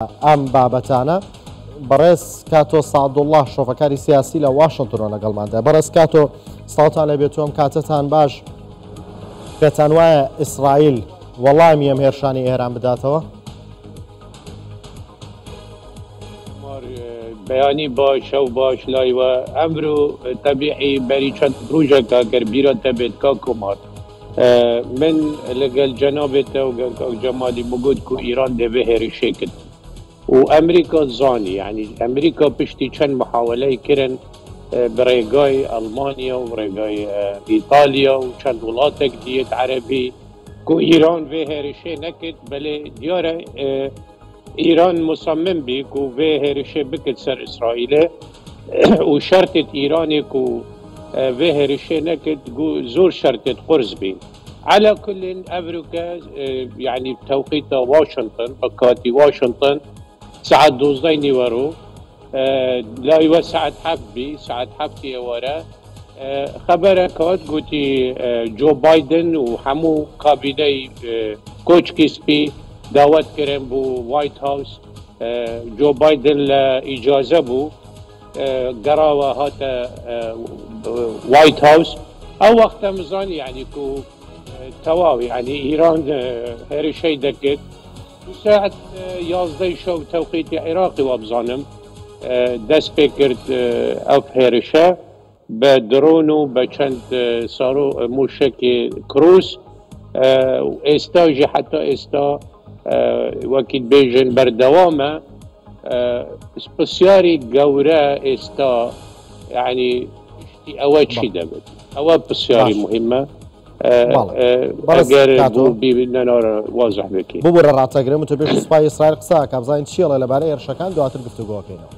ئەم بابەتانە بەڕێز کاتۆ سەعەدوڵڵاه شۆفەکاری سیاسی لە واشنگتنەوە لەگەڵماندا. بەڕێز کاتۆ ساڵتان لەبێتوەم، کاتتان باش. پێتان وایە ئیسرائیل وەڵامی ئەم هێرشانی ئێران بداتەوە؟ بەیانی باشە و باش لایوە ئەمرو تەبیعی بەری چەند ڕۆژێکە گەر بیرە دەبێت کا کۆمار من لەگەل جەنابێتە و جەمالی بگوت و ئیران دەبێ هێرشێ کرد و ئەمریکا زانی، یعنی ئەمریکا پشتی چەند محاولەی کردن بڕێگای ئەڵمانیا و ڕێگای ئیتالیا و چەند وڵاتێک دیت عەربی و ئیران وێ هێرشێ نەکرد، بەلێ دیارە ئیران مصمم بی و وێ هێرشێ بکرد سەر ئیسرائیلێ و شەرتت ئیرانێک و وێ هێرشێ نەکرد زۆر شەرتت قرس بین. على كل أمريكا يعني بتوقيت واشنطن بكاتي واشنطن ساعة 12 نيورو لا يوا ساعة حبي ساعة حبتي ورا خبرك قلتي جو بايدن وحمو قابلي كوتش كيسبي دعوت كرم بو وايت هاوس جو بايدن لإجازة بو قراوة هاتا وايت هاوس أو وقت مزان يعني كو تواوي يعني إيران هرشي دكت ساعة 11 شو توقيت عراقي وابزانم دست بكرت أف هرشة بدرونو بچند صارو موشك كروس استاجي حتى استا وكيد بيجن بردوامه سبسياري قورة استا يعني أول شيء دبت أول بسياري مهمة اگر ببینن واضح بکی ببوره ڕاتەگرێ متبێش سوپای ئیسرائیل قسە کابزانین چیڵە لەبارەی هێرشەکان دواتر گفتوگۆکەینەوە.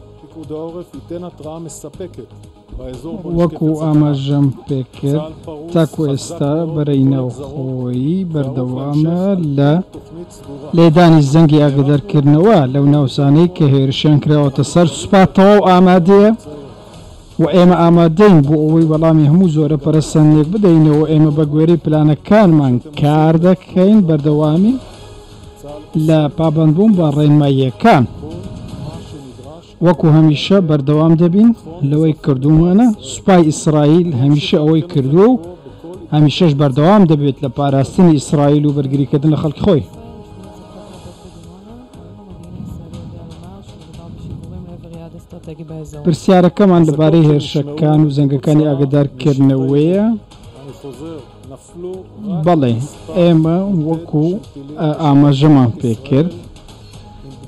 وەکو ئاماژەم پێکرد تاکو ئێستا بەرەینەوخۆیی بەردەوامە لە لێدانی زەنگی ئاگدارکردنەوە لەو ناوسانەی کە هێرشیان کراوەتە سەر سوپا تەواو ئامادەیە و ئێمە ئامادەین بۆ ئەوەی وەڵامی هەموو زۆرە پەرستەندێک بدەینەوە. ئێمە بە گوێرەی پلانەکانمان کار دەکەین بەردەوامی لە پابەندبوون بە ڕێنماییەکان. وەکو هەمیشە بەردەوام دەبین لەوەی کردومانە. سوپای ئیسرائیل هەمیشە ئەوەی کردووە و هەمیشەش بەردەوام دەبێت لە پاراستنی ئیسرائیل و بەرگریکردن لە خەڵکی خۆی. پرسیارەکەمان لەبارەی هێرشەکان و زەنگەکانی ئاگادارکردنەوەیە. بەڵێ ئێمە وەکو ئاماژەمان پێکرد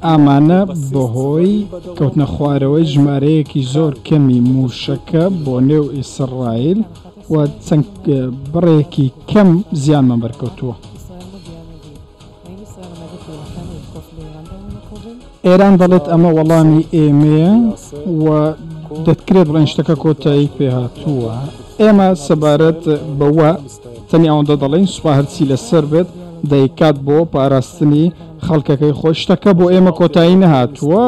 ئامانە بەهۆی کەوتنە خوارەوەی ژمارەیەکی زۆر کەمی موشەکە بۆ نێو ئیسرائیل و چەند بڕێکی کەم زیانمان بەرکەوتووە. ئێران دەڵێت ئەمە وەڵامی ئێمەیە و دەتکرێت بڵێن شتەکە کۆتایی پێهاتووە. ئێمە سەبارەت بەوە تەنیا ئەوەندە دەڵێن سوپا هەرچی لەسەر بێت دەیکات بۆ پاراستنی خەڵکەکەی خۆی. شتەکە بۆ ئێمە کۆتایی نەهاتووە،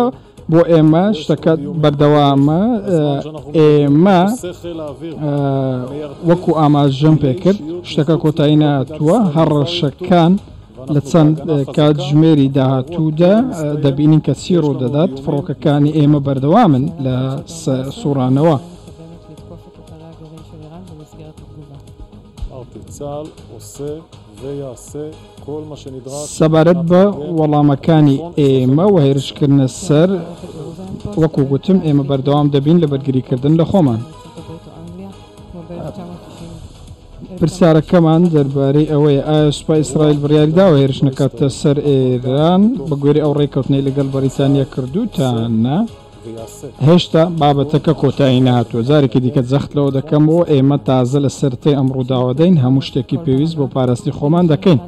بۆ ئێمە شتەکە بەردەوامە. ئێمە وەکو ئاماژەم پێکرد شتەکە کۆتایی نەهاتووە. هەڕەشەکان لە چەند کاتژمێری داهاتوودا دەبینین کە چی ڕوو دەدات. فڕۆکەکانی ئێمە بەردەوامن لە سوورانەوە. سەبارەت بە وەڵامەکانی ئێمە و هێرشکردنە سەر وەکو گوتم ئێمە بەردەوام دەبین لە بەرگریکردن لە خۆمان. پرسیارەکەمان دەربارەی ئەوەیە ئایا سوپای ئیسرائیل بڕیاریداوە هێرش نەکاتە سەر ئێران بە گوێرەی ئەو ڕێککەوتنەی لەگەڵ بەریتانیا کردوتانە؟ هێشتا بابەتەکە کۆتایی نهاتووە. جارێکی دیکە جەخت لەوە دەکەمەوە ئێمە تازە لە سەرەتای ئەم ڕووداوەدەین، هەموو شتێکی پێویست بۆ پاراستی خۆمان دەکەین.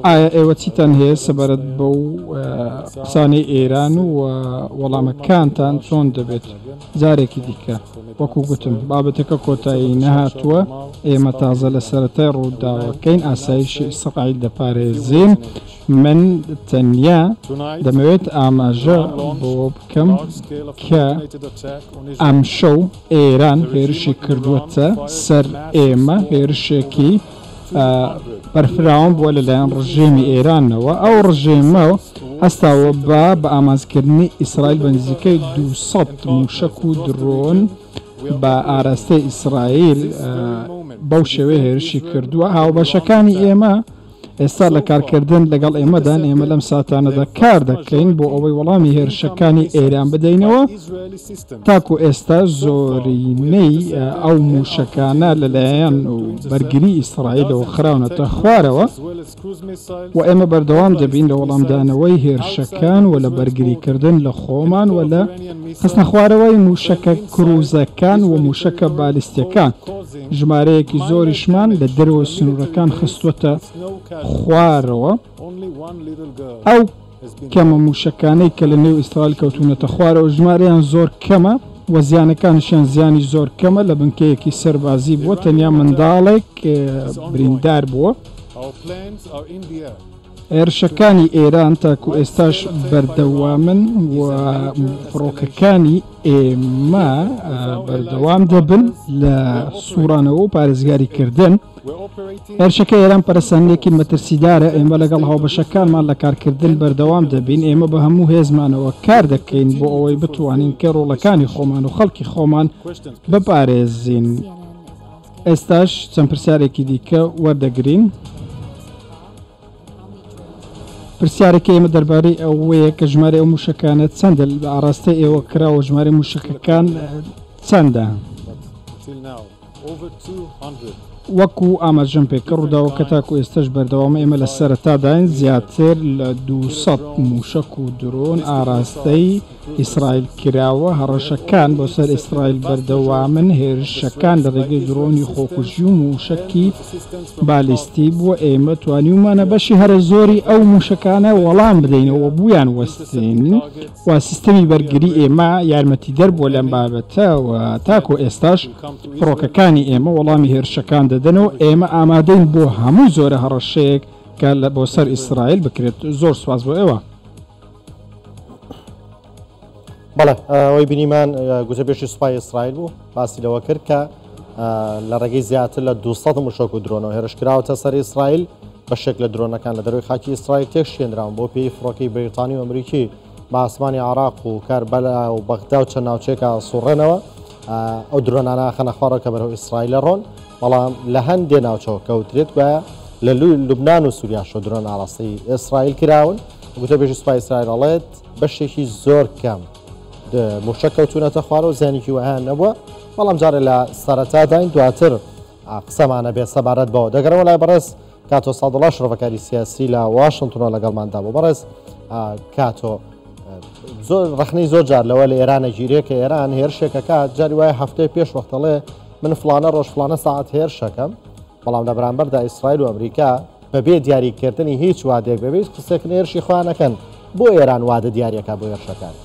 ئایا ئێوە چیتان هەیە سەبارەت بەو قسانەی ئێران و وەڵامەکانتان چۆن دەبێت؟ جارێکی دیکە وەکو گوتم بابەتەکە کۆتایی نەهاتووە، ئێمە تازە لە سەرەتای ڕووداوەکەین، ئاسایشی ئیسرائیل دەپارێزین. من تەنیا دەمەوێت ئاماژە بۆ بکەم کە ئەم شەو ئێران هێرشی کردووەتە سەر ئێمە، هێرشێکی بەرفراوان بووە لەلایەن ڕژێمی ئێرانەوە. ئەو ڕژێمە هەستاوە بە ئامانجکردنی ئیسرائیل بە نزیکەی 200 موشک و درۆن بە ئاراستەی ئیسرائیل بەو شێوەیە هێرشی کردووە. هاوبەشەکانی ئێمە ئێستا لە کارکردن لەگەڵ ئێمەدان، ئێمە لەم ساتانەدا کار دەکەین بۆ ئەوەی وەڵامی هێرشەکانی ئێران بدەینەوە. تاکو ئێستا زۆرینەی ئەو موشەکانە لەلایەن و بەرگری ئیسرائیلەوە خراونەتە خوارەوە و ئێمە بەردەوام دەبین لە وەڵامدانەوەی هێرشەکان و لە بەرگریکردن لە خۆمان و لە خستنە خوارەوەی موشەکە کروزەکان و موشەکە بالیستیەکان. ژمارەیەکی زۆریشمان لە دەرەوە سنوورەکان خستوەتە خوارەوە. ئەو کەمە موشەکانەی کە لە نێو ئیسرائیل کەوتونەتە خوارەوە ژمارەیان زۆر کەمە و زیانەکانشیان زیانی زۆر کەمە. لە بنکەیەکی سەربازی بووە، تەنیا منداڵێک بریندار بووە. هێرشەکانی ئێران تاکو ئێستاش بەردەوامن و فڕۆکەکانی ئێمە بەردەوام دەبن لە سوورانەوە و پارێزگاریکردن. هێرشەکە ئێران پەرسەندێکی مەترسیدارە. ئێمە لەگەڵ هاوبەشەکانمان لە کارکردن بەردەوام دەبین. ئێمە بە هەموو هێزمانەوە کار دەکەین بۆ ئەوەی بتوانین کە ڕۆڵەکانی خۆمان و خەڵکی خۆمان بپارێزین. ئێستاش چەند پرسیارێکی دیکە وەردەگرین. پرسیارەکە ئێمە دەربارەی ئەوەیە کە ژمارە ئەو موشەکانە چەندە، بە ئاراستە ئێوە کراوە ژمارە موشەکەکان چەندە؟ وەکو ئاماژەم پێکە ڕووداوەکە تاکو ئێستش بەردەوامە ئێمە لە سەرەتاداین زیاتر لە 200 موشک و درۆن ئاراستەی ئیسرائیل کراوە. هەڕەشەکان بۆ سەر ئیسرائیل بەردەوامن. هێرشەکان لە ڕێگەی درۆنی خۆکوژی و موشکی بالیستی بووە. ئێمە توانیمانە بەشی هەرە زۆری ئەو موشەکانە وەڵام بدەینەوە بویان وەستێنین و سیستەمی بەرگری ئێمە یارمەتی دەربووە لەم بابەتەوە. تاکو ئێستاش فڕۆکەکانی ئێمە وەڵامی هێرشەکان دەدەنەوە. ئێمە ئامادەین بۆ هەموو زۆرە هەڕەشەیەک کە بۆ سەر ئیسرائیل بکرێت. زۆر سواز بۆ ئێوە. بەڵێ ئەوەی بینیمان گوتەبێشی سوپای ئیسرائیل بوو، باسی لەوە کرد کە لە ڕێگەی زیاتر لە 200 موشک و درۆنەوە هێرشکراوەتە سەر ئیسرائیل. بەشێک لە درۆنەکان لە دەروی خاکی ئیسرائیل تێکشێنراون بۆ پێی فڕۆکەی بریتانی و ئەمریکی بە ئاسمانی عێراق و کاربەلا و بەغدا و چەند ناوچێکە سوڕێنەوە. ئەو درۆنانە خەنە خوارەوە کە بەرەو ئیسرائیل ڕۆن، بەڵام لە هەندێ ناوچەوە کەوترێت وایە لە لوبنان و سووریا شۆ درۆن ئاڕاستی ئیسرائیل کراون. گوتەبێژی سوپای ئیسرائیل ئەڵێت بەشێکی زۆر کەم موشک کەوتونەتە خوارە و زیانێکی وەهیان نەبووە. بەڵام جارێ لە سەرەتاداین دواتر قسەمانە بێت سەبارەت بەوە. دەگەرەوە لای بەڕێز کاتۆ سادڵا شڕۆڤەکاری سیاسی لە واشنگتۆن لەگەڵماندا بوو. بەڕێز کاتۆ زۆر ڕخنەی زۆر جار لەوە لە ئێرانە گیرێ کە ئێران هێرشێکەکە جاری وایە هەفتەی پێش وەختەڵێ من فلانە ڕۆژ فلانە ساعت هێرشەکەم، بەڵام لە بەرامبەردا ئیسرائیل و ئەمریکا بەبێ دیاریکردنی هیچ وادێک بەبێت قسێکن هێرشی خوانەکەن. بۆ ئێران وادە دیارەکە بۆ هێرشەکان؟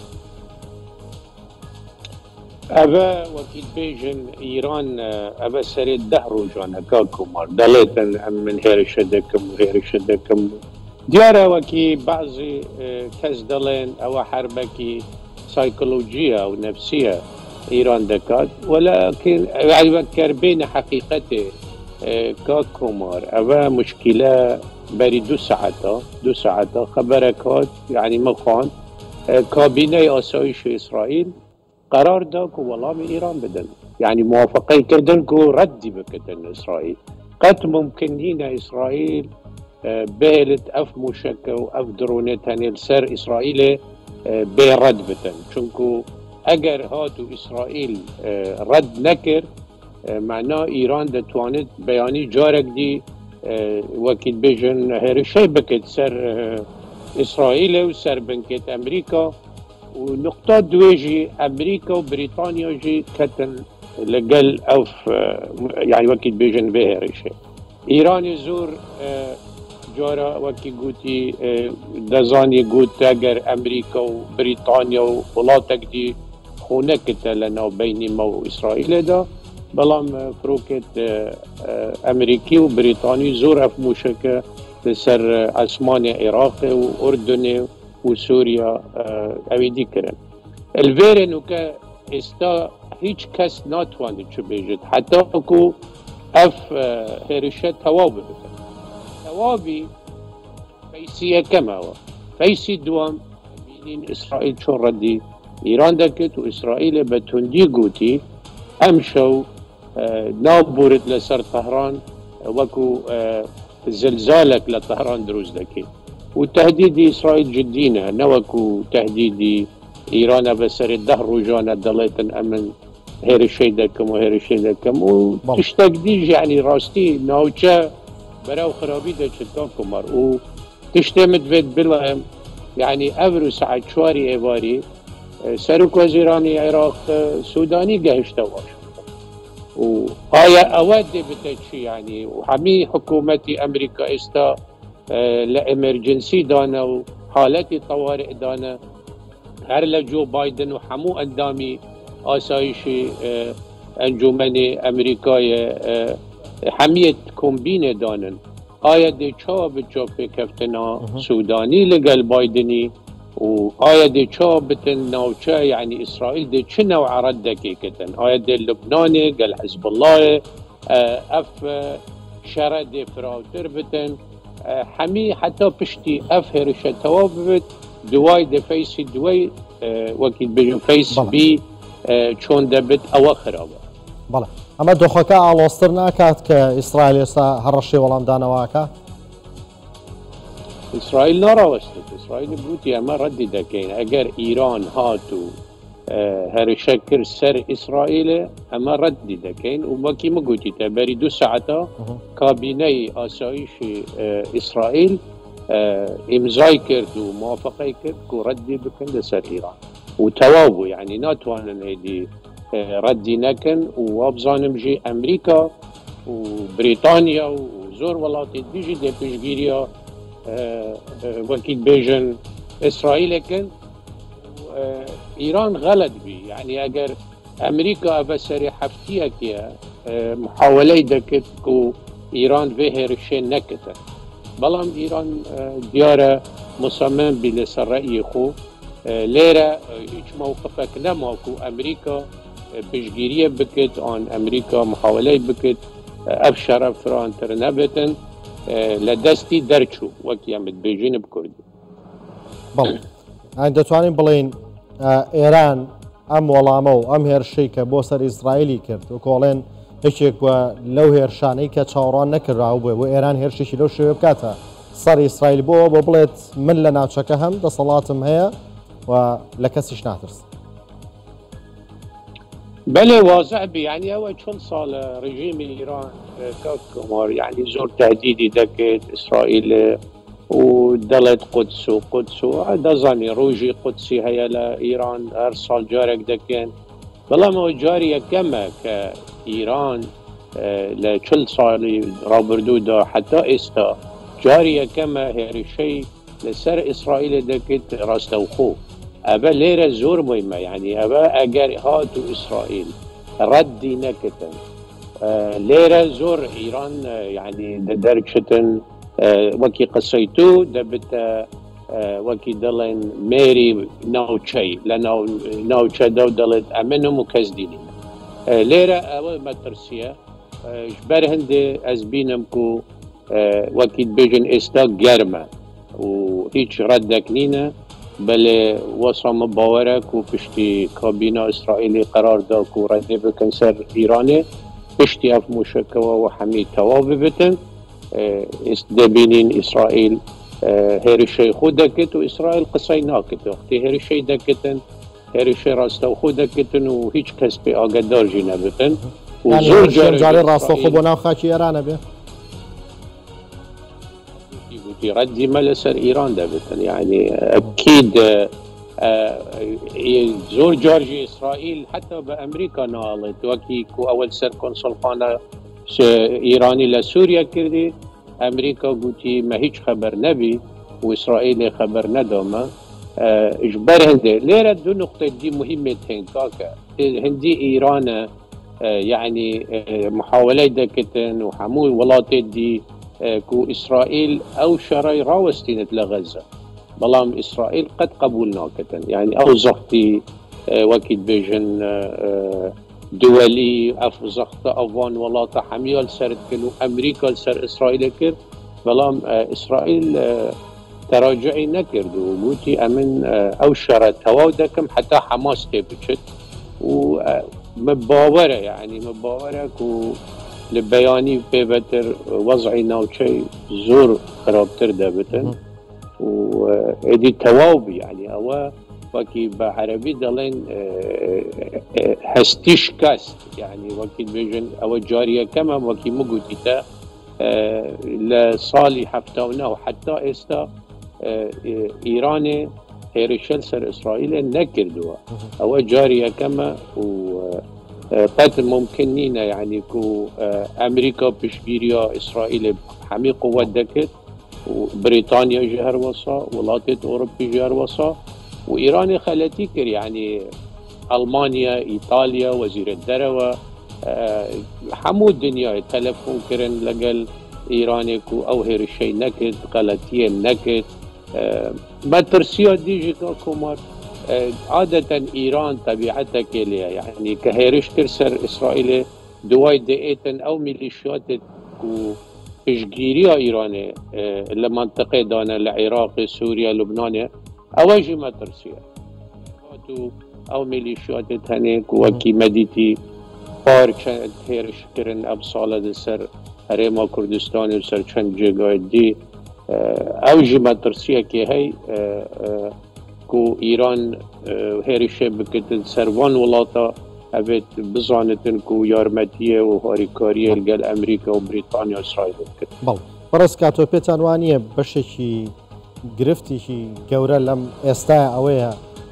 ئەvە وەکیل بێژن ئیران ئەvە سەرێت 10 ڕۆژانەکە کۆمار دەڵێتن ئەم من هێرشە دەکەم و هێرشە دەکەم. دیارە وەکی بەعزی کەس دەڵێن ئەوە حربەکی سایکۆلۆجیە و نەفسیە ئیران دەکات، وەلاکن بینە حەقیقەتێ کا کۆمار ئەوە مشکلە بەری 2 ساعەتە خەبەرەکات. یعنی مەخوان کابینەی ئاسایشی ئیسرائیل قرار دا که وەڵامی ئیران بدەن، یعنی موافقەی کردن که ڕەدی بکردن ئیسرائیل. قەت ممکن نینە ئیسرائیل بێلت ئەف موشەکە و ئەف درۆنێت هەنێل سەر ئیسرائیلێ بێڕەد بتن، چونکو ئەگەر هات و ئیسرائیل ڕەد نەکرد معنا ئیران دەتوانێت بەیانی جارێک دی وەکیل بێژن هێرشەی بکرد سەر ئیسرائیلێ و سەر بنکێت ئەمریکا. و نقطة دويجي أمريكا وبريطانيا جي كتن لقل أوف يعني وقت بيجن بهرشة. إيران زور جارا وکی گوتی دزانی گوت اگر امریکا و بریتانیا و ولاتک دی خونه کتا لنا بین ما و اسرائیل دا بلام فروکت امریکی و بریتانی زور افموشه که لسر اسمان عراق و اردن و سوریا اویدی کرن الویرنو که استا هیچ کس ناتوانده چه بیجد حتی که اف هرشه تواب بکن توابی فیسی کم هوا فیسی دوام بینین اسرائیل چون ردی ایران دکت و اسرائیل به تندی گوتی امشو نابورد لسر طهران وکو زلزالك لطهران دروز دكي وتهديد اسرائيل جدينا نوكو تهديد ايران بسر الدهر وجانا دليتن امن هير الشيء دكم وهير الشيء دكم وتشتاق ديج يعني راستي ناوچا براو خرابي دا شتاكم مر وتشتمت بيت بلهم يعني ابرو ساعة شواري ايواري سرك وزيراني عراق سوداني قهشتا واش وهاي أودي بتشي يعني وحمي حكومتي أمريكا استا لإمرجنسي دانا وحالتي طوارئ دانا هر لجو بايدن وحمو أندامي آسايشي أنجومني أمريكاية حمية كومبينة دانن آية دي چا بچا كفتنا سوداني لقل بايدني وآية دي چا بتن نوچا يعني إسرائيل دي چه نوع ردكي كتن آية دي لبناني قال حزب الله اف شرد فراوتر بتن حمي حتى بشتي اف هرشة توابت دواي دي فيسي دواي وكيد بيجن فيس بي چون دبت اواخر ابا بله اما دخوكا آلوستر ناكات كإسرائيل يسا هرشي ولام دانواكا اسرائيل نراوستت اسرائيل بوتي اما ردي دكين اگر ايران هاتو هرشكر سر اسرائيل اما ردي دكين وماكي مقوتي تباري 2 ساعتا كابيني اسايش اسرائيل امضاي كرد وموافقه كرد كو ردي بكن لسر ايران وتوابو يعني ناتوانن هيدي ردي نكن وابزانم جي امريكا وبريطانيا وزور ولاتي بيجي دي بيجيريا وكيد بيجن اسرائيل كن ايران غلط بي يعني اگر امريكا بسري حفتيها كيا محاولة دكت كو ايران فيهر الشيء نكتا بلام ايران ديارة مصمم بلسر رأي خو ليرة هيش موقفك نماكو امريكا بشجيرية بكت عن امريكا محاولة بكت ابشر فران ترنبتن لدستي درچو وكي امد بيجين بكردي بل يعني دتوانين بلين ايران ام ولامو ام هيرشي كبو سر اسرائيلي كرت وكولين هيك لو هيرشاني كتشاوران نكراو بو ايران هيرشي لو شو بكاتا صار اسرائيل بو بليت من لنا تشكهم ده صلاتهم هي ولكسش ناترس بله واضح بي يعني اول شل صال رجيم ايران كاكمار يعني زور تهديدي دكت اسرائيل ودلت قدس وقدس دزاني روجي قدسي هيا لايران ارسال جارك دكين بلا ما جاري كما كايران لشل صالي رابردو دا حتى استا جاري كما هير شيء لسر اسرائيل دكت راستوخو ابا ليرة زور مهمة يعني ابا اگر هاتو اسرائيل ردي نكتن ليرة زور ايران يعني درجة وكي قصيتو دبت وكي دلن ميري ناوچي ناوچا دو دلت امنهم وكزديني ليرة اول ما ترسيا جبر هندي ازبينم كو وكي بيجن استا جرمة وهيج ردك نينا بل وصم باورك وبشتي كابينة اسرائيلي قرار دا كو ردي بكن سر ايراني بشتي اف مشكوة وحمي توابي بتن دبينين اسرائيل هيري شيء خودكت واسرائيل قصيناكت وقتي هيري شيء دكتن هيري شيء راستو خودكتن وهيج كسبي اقدار جينا بتن وزور جاري راستو خبونا خاكي ايران به ردي ملسر ايران دبتن يعني اكيد زور جورجي اسرائيل حتى بامريكا نالت وكي كو اول سر كونسول خانه ايراني لسوريا كردي امريكا قوتي ما هيج خبر نبي واسرائيل خبر ندوما اجبر هندي ليرة دو نقطة دي مهمة هنكاكا هندي ايران يعني محاولة دكتن وحمول ولاتي دي كو اسرائيل او شراي راوستينت لغزة بلام اسرائيل قد قبولنا كتن يعني او زختي وكيد بيجن دولي افزخت افان ولاتا حميال سرد كنو امريكا سر اسرائيل كر بلام اسرائيل تراجعي نكرد وقوتي امن او شرط تواودكم حتى حماس تبجت ومباورة يعني مباورة كو لبياني بيبتر وضعي ناوشي زور خرابتر دابتن وادي توابي يعني او وكي بعربي دلين هستيش كاست يعني وكي بيجن او جاريه كما وكي مقوتيتا لصالي حفتاونا وحتى استا ايران هيرشل سر اسرائيل نكردوا او جاريه كما وقد ممكنين يعني كو امريكا بشبيريا اسرائيل حمي قوات دكت وبريطانيا جهر وصا ولاتت اوروبي جهر وصا وايران خلتي كر يعني المانيا ايطاليا وزير الدروه حمو الدنيا تلفون كرن لقل ايراني كو او هير الشيء نكت غلطيه نكت ما ترسيا ديجي كومار عادة ايران طبيعتها كليا يعني كهيرش ترسر اسرائيل دواي دقيتن او ميليشيات كو تشجيريا ايراني لمنطقه دانا العراق سوريا لبنان اواجي ما ترسيا او ميليشيات تانيك وكي مديتي بار چند هيرش كرن ابصالة سر هريما كردستان وسر چند جگاه دي اوجي ما ترسيا كي هاي كو ايران هيرشه بكتن سروان ولاتا ابد بزانتن كو يارمتيه وهاريكاريه لقل امريكا وبريطانيا واسرائيل بل برس كاتو بيتان وانيه بشكي گرفتیشی گەورە لەم ئێستا ئەوەیە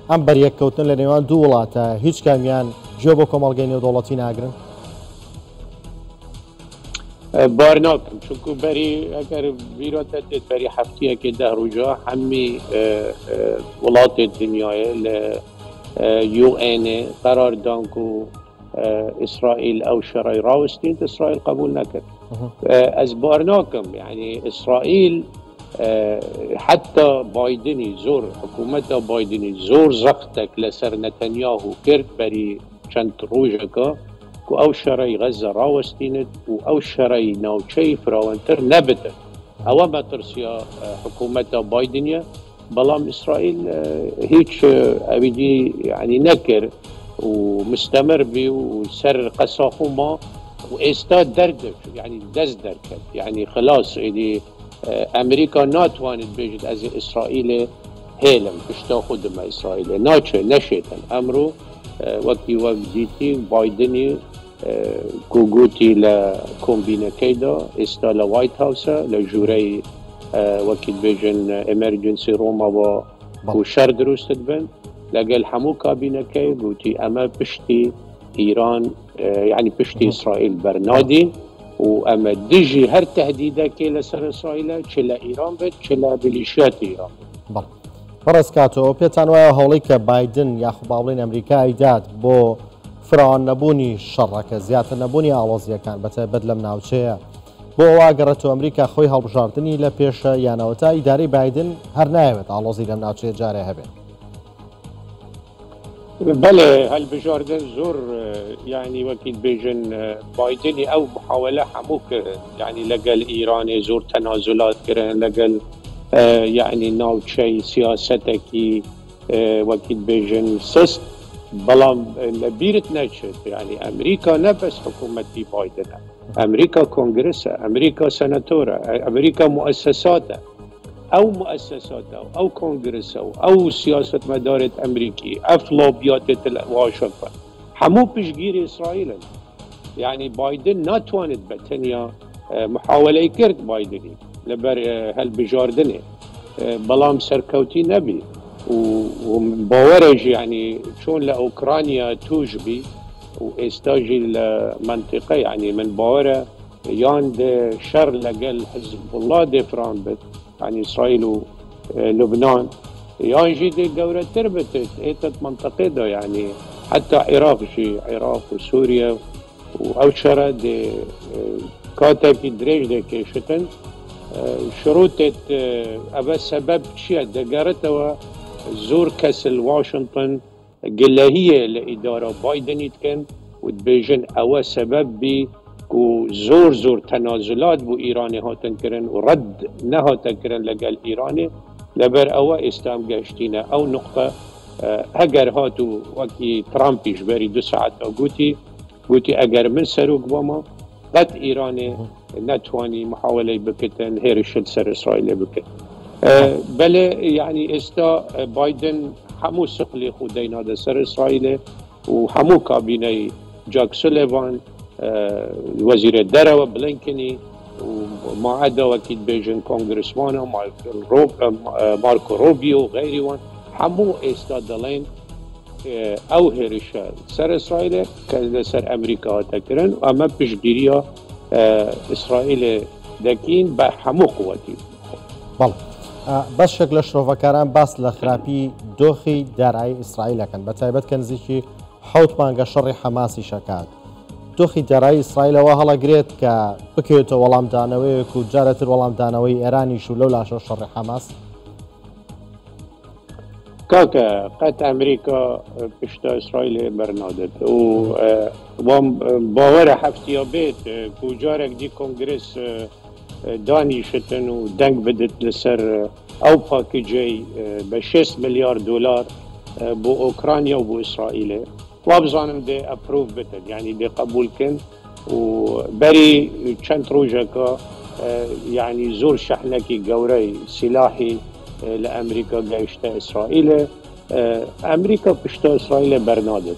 ئەم بەریەککەوتن لە نێوان دوو وڵاتە هیچ کامیان گوێ بۆ کۆمەڵگەی نێودەوڵەتی ناگرن؟ بار ناکەم چونکو بەری ئەگەر بیرۆتە دێت بەری هەفتەیەکی دە ڕۆژە هەمی وڵاتی دنیایە لە UN قرار دان کو إسرائيل أو شرعي راوستين إسرائيل قبول نكر أزبار ناكم يعني إسرائيل حتى بايدني زور حكومة بايدني زور زختك لسر نتنياهو كرت بري چند روجكا كو أو شرعي غزة راوستينت و أو شرعي ناوچي فراونتر نبتر أو ما ترسيا حكومة بايدنيا بلام إسرائيل هيك أبدي يعني نكر ومستمر بي وسر قصاخوما واستاد دردش يعني دزدر كد يعني خلاص إدي أمريكا ناتوانت بيجد از إسرائيل هيلم بشتاخد مع إسرائيل نشيتن أمرو وقتی وقتی بايدني كوغوتي لكومبينا كيدا استا لوايت هاوس لجوري وقت بيجن امرجنسي روما وشر دروست بن لقال حمو كابينا كي قوتي اما بشتي ايران يعني بشتي اسرائيل برنادي واما دجي هر تهديده كي لسر اسرائيل چلا ايران بد چلا ميليشيات ايران بله فرس كاتو بيتان ويا هوليك بايدن ياخو باولين امريكا ايداد بو فرعون نبوني شرك زيادة نبوني آوازيا كان بتبدل من ناوچەیە بۆ واگەڕێتەوە ئەمریکا خۆی هەڵبژاردننی لە پێشە یانەوەتا ئیداری بايدن هەر نایەوێت ئاڵۆزی لەم ناوچەیە جارێ هەبێت. بله هەڵبژاردن زۆر يعني وەکیت بێژن بايدنی ئەو محاولە هەموو کرد يعني لەگەل ئیرانی زۆر تەنازلات کردن لەگەل يعني ناوچەی سیاسەتێکی وەکیت بێژن سست بلام لبيرت نشت يعني أمريكا نفس حكومتي بايدن أمريكا كونغرس أمريكا سناتورة أمريكا مؤسسات أو أو كونغرس أو سياسة مدارة أمريكي أفلوبيات واشنطن حمو بشجير إسرائيل يعني بايدن ناتوانت بتنيا محاولة كرت بايدن لبر هالبجاردنه بلام سركوتي نبي ومباورج يعني شون لأوكرانيا توجبي واستاجي المنطقة يعني من باورة يان ده شر لقل حزب الله دي فران بت يعني إسرائيل ولبنان يان جي دي قورة تربتت إيتت منطقة ده يعني حتى عراق وسوريا وأوشرة دي كاتاكي دريج دي كيشتن شروطت أبا سبب شيء دقارتها زور كسل واشنطن قلها هي لإدارة بايدن يتكن وتبيجن أوا سبب بي زور تنازلات بو إيراني هاتن كرن ورد نهاتن كرن لقال إيراني لبر أوا استام قاشتينا أو نقطة اگر هاتو وكي ترامبيش بري 2 ساعات قوتي اگر من سروق بما قد إيراني نتواني محاولة بكتن هيرشل سر إسرائيل بكتن بل يعني استا بايدن حمو سقلي خودين هذا سر إسرائيل وحمو كابيني جاك سوليفان وزير الدرة بلينكني وما عدا وكيد بيجن كونغرسمانا ماركو روبيو وغيري وان حمو استا دلين او هيرشا سر إسرائيل كان سر أمريكا تكرن وأما بشجيريا إسرائيل دكين بحمو قوتي بله بس شكل شرۆڤەکاران باس لە خراپی دۆخی دارایی ئیسرائیلەکەن بە تایبەت کە نزیکی 7 مانگە شەڕی حەماسی شەکات دۆخی دارایی ئیسرائیلەوە هەڵەگرێت کە بکەوێتە وەڵامدانەوەیەک و جارەتر وەڵامدانەوەی ئێرانیش و لەو لاشە شەڕی حەماس كاكا قد أمريكا بشتا إسرائيل برنادت و باور حفتيا بيت كوجارك دي كونغرس داني شتن و دنگ بدت لسر او باكيجي ب6 مليار دولار بو اوكرانيا وبو اسرائيل وابزانم دي ابروف بتن يعني دي قبول كن وبري چند روجكا يعني زور شحنكي قوري سلاحي لأمريكا قايشتا إسرائيل أمريكا بشتا إسرائيل برنادت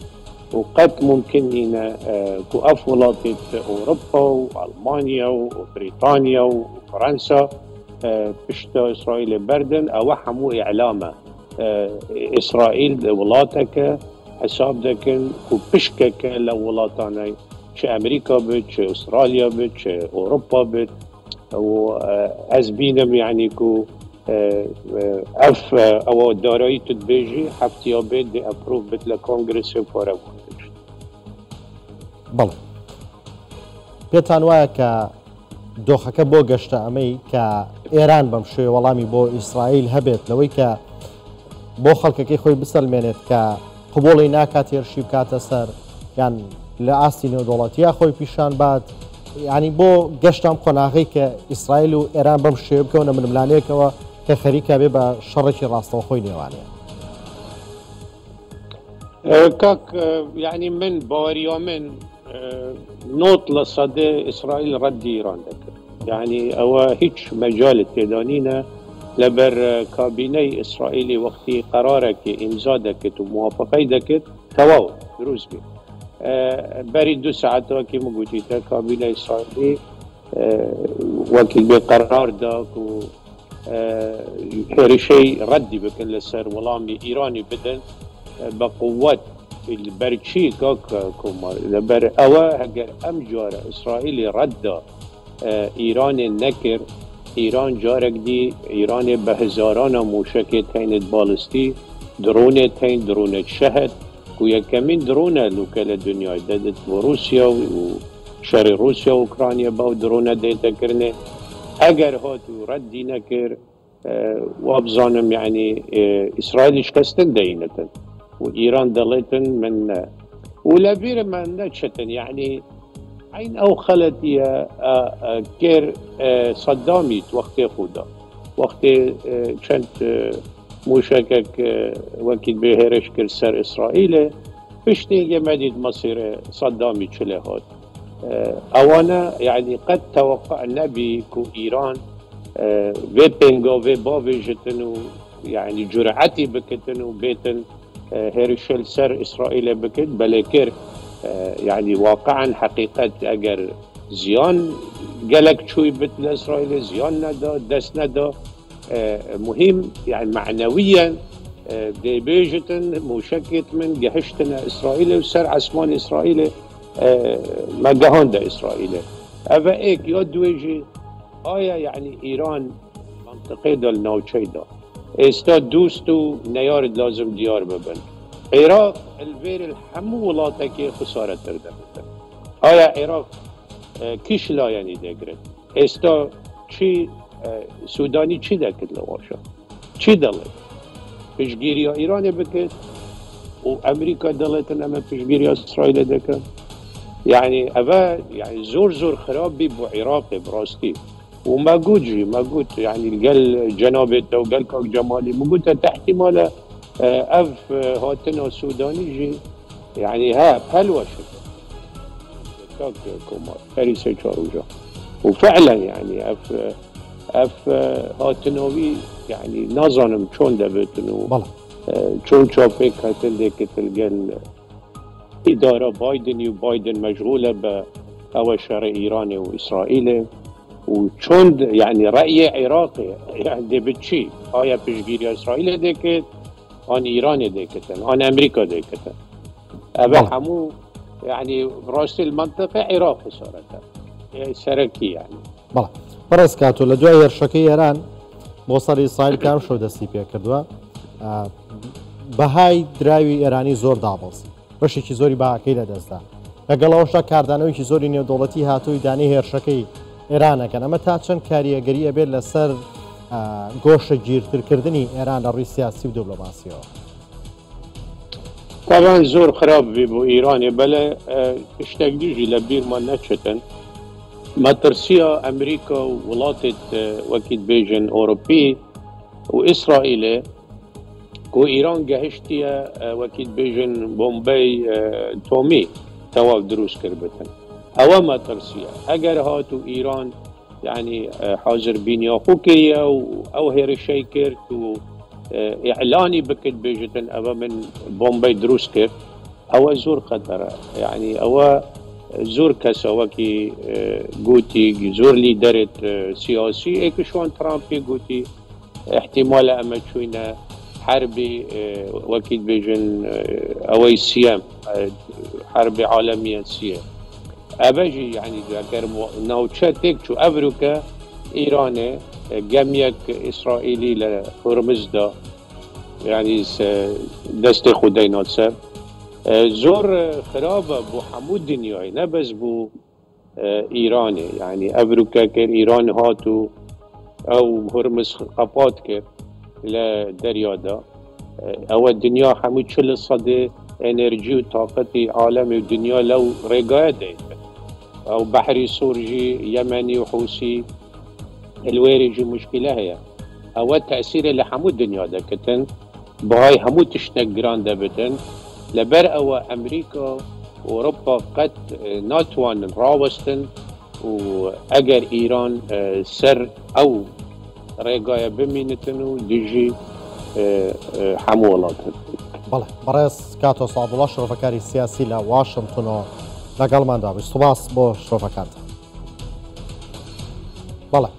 وقد ممكن هنا كوقف ولاطة أوروبا وألمانيا وبريطانيا وفرنسا بشتا إسرائيل بردن أو حمو إعلامة إسرائيل ولاتك حساب دكن وبشكك لولاتاني ش أمريكا بيت ش أستراليا بيت ش أوروبا بيت وأزبينم يعني كو او دارایی تدبیجی حفتیا بید دی اپروف بید لکانگرس فارم بەڵێ پێتان وایە کە دۆخەکە بۆ گەشتە ئەمەی کە ئێران بەم شوێ وەڵامی بۆ ئیسرائیل هەبێت لەوەی کە بۆ خەڵکەکەی خۆی بسەلمێنێت کە قبوڵی ناکات هێرشی بکاتە سەر یان لە ئاستی نێودوڵەتیە خۆی پیشان بات ینی بۆ گەشتام قۆناغی کە ئیسرائیل و ئێران بەم شوێ بکەونە منملانەیەکەوە کە خەریکە بێ بە شەڕێکی ڕاستەوخۆی نێوانەیە كاك يعني من باوريا من نوت لصدى إسرائيل رد إيران يعني أو هيك مجال تدانينا لبر كابيني إسرائيلي وقتي قرارك إمزادك وموافقة دكت تواو دروز بي بري 2 ساعات وكي مقوتيتا كابيني إسرائيلي وكي بقرار داك و هرشي ردي بكن لسر ولامي إيراني بدن بقوات البرشي كوما لبر أوا هجر أمجار إسرائيل رد إيران النكر إيران جارك دي إيران بهزاران موشكة تين بالستي درونة تين درونة شهد ويا كمين درونة لوكالة الدنيا دادت وروسيا وشري روسيا وأوكرانيا باو درونة ديتا كرنه اگر هاتو ردي نكر وابزانم يعني إسرائيل شكستن دينتن وإيران دلتن من ولابير من نتشتن يعني عين أو خلتي كير صدامي وقت خدا وقت كانت مشكك وكيد بهرش كر سر إسرائيل بشتي جمديد مصير صدامي شلهات أوانا يعني قد توقعنا بكو إيران في بينغو في بافيجتن يعني جرعتي بكتن وبيتن هيرشل سر إسرائيل بكت بلكر يعني واقعا حقيقة أجر زيان قالك شوي بت لإسرائيل زيان ندا دس ندا مهم يعني معنويا دي بيجتن مشكت من جهشتنا إسرائيل وسر عسمان إسرائيل ما جهان دا إسرائيل أبا إيك يود ويجي يعني إيران منطقة دا الناوچه دا استا دوستو نيارد لازم ديار ببن عراق الفير الحمو ولاتكي خسارة ترده عراق كيش لا يعني دقرد استا چي سوداني چي دكت لواشا چي دلت پشگیری ایران بکد و امریکا دلتن اما پشگیری اسرائیل دکن يعني أبا يعني زور خراب بي بو عراق براستي وما قود يعني قال جنابته وقال كاك جمالي مقود احتمال اف هاتنا سوداني جي يعني ها بهلوة كاك كومار كاريسة شاروجا وفعلا يعني اف هاتناوي يعني نظنم شون دبتنو شون شافيك هاتن ديكت القل إدارة بايدن مشغولة بأول شرع إيراني وإسرائيلي وشون يعني رأي عراقي يعني بتشي آيا بشجيري إسرائيل ديكت آن إيران ديكتن آن أمريكا ديكتن أبا حمو يعني براس المنطقة عراق صارت سركي يعني بله برس كاتو لدواء يرشكي إيران بوصل إسرائيل كام شو دستي بيا كردوا بەهای دراوی ئێرانی زۆر دابڵسی بەشێکی زۆری باکەی لەدەستدا لەگەڵەوەشدا کاردانەوەیکی زۆری نێودوڵەتی هاتووی دانی هێرشەکەی ئێرانەکەن ئەمە تا چەند کاریەگەری ئەبێت لەسەر گۆشە گیرترکردنی ئێران لە ڕووی سیاسی و دیپلۆماسیەوە. طبعا زۆر خراپ بێ بۆ ئیرانێ بەلە شتێک دیژی لە بیرمان نەچێتن مەترسیە ئەمریکا و وڵاتێت وەکی بێژن ئۆروپی و ئیسرائیلێ و إيران جهشتيا وكيد بيجن بومبي تومي تواف دروس كربتن هوا ما ترسيا اگر هاتو إيران يعني حاضر بينيا خوكيا او هير شيكر تو اعلاني بكد بيجتن او من بومبي دروس كر او زور خطر يعني او زور كسا وكي قوتي زور ليدرت سياسي ايك شوان ترامبي قوتي احتمال اما شوينا حربي وكيد بيجن اوي السيام حرب عالمية السيام ابجي يعني ذكر ناوتشاتك شو ابروكا ايراني جميك اسرائيلي لهرمز دا يعني دست خدينات سر زور خرابة بو حمود دنياي نبز بو ايراني يعني ابروكا كر ايران هاتو او هرمز قفات كر لدريا دا او الدنيا حمود شل صدي انرجي وطاقتي عالمي والدنيا لو رقاية دايت او بحري سورجي يمني وحوسي الويرجي مشكلة هي او التأثير اللي حمود الدنيا دا كتن بهاي حمود تشتك جران دابتن لبر او امريكا واوروبا قد ناتوان راوستن واجر ايران سر او رقاية بمينتنو ديجي حمولات بله برئيس كاتو سعد الله شرفكاري السياسي لواشنطن لقل من دابش سباس بو شرفكارت بله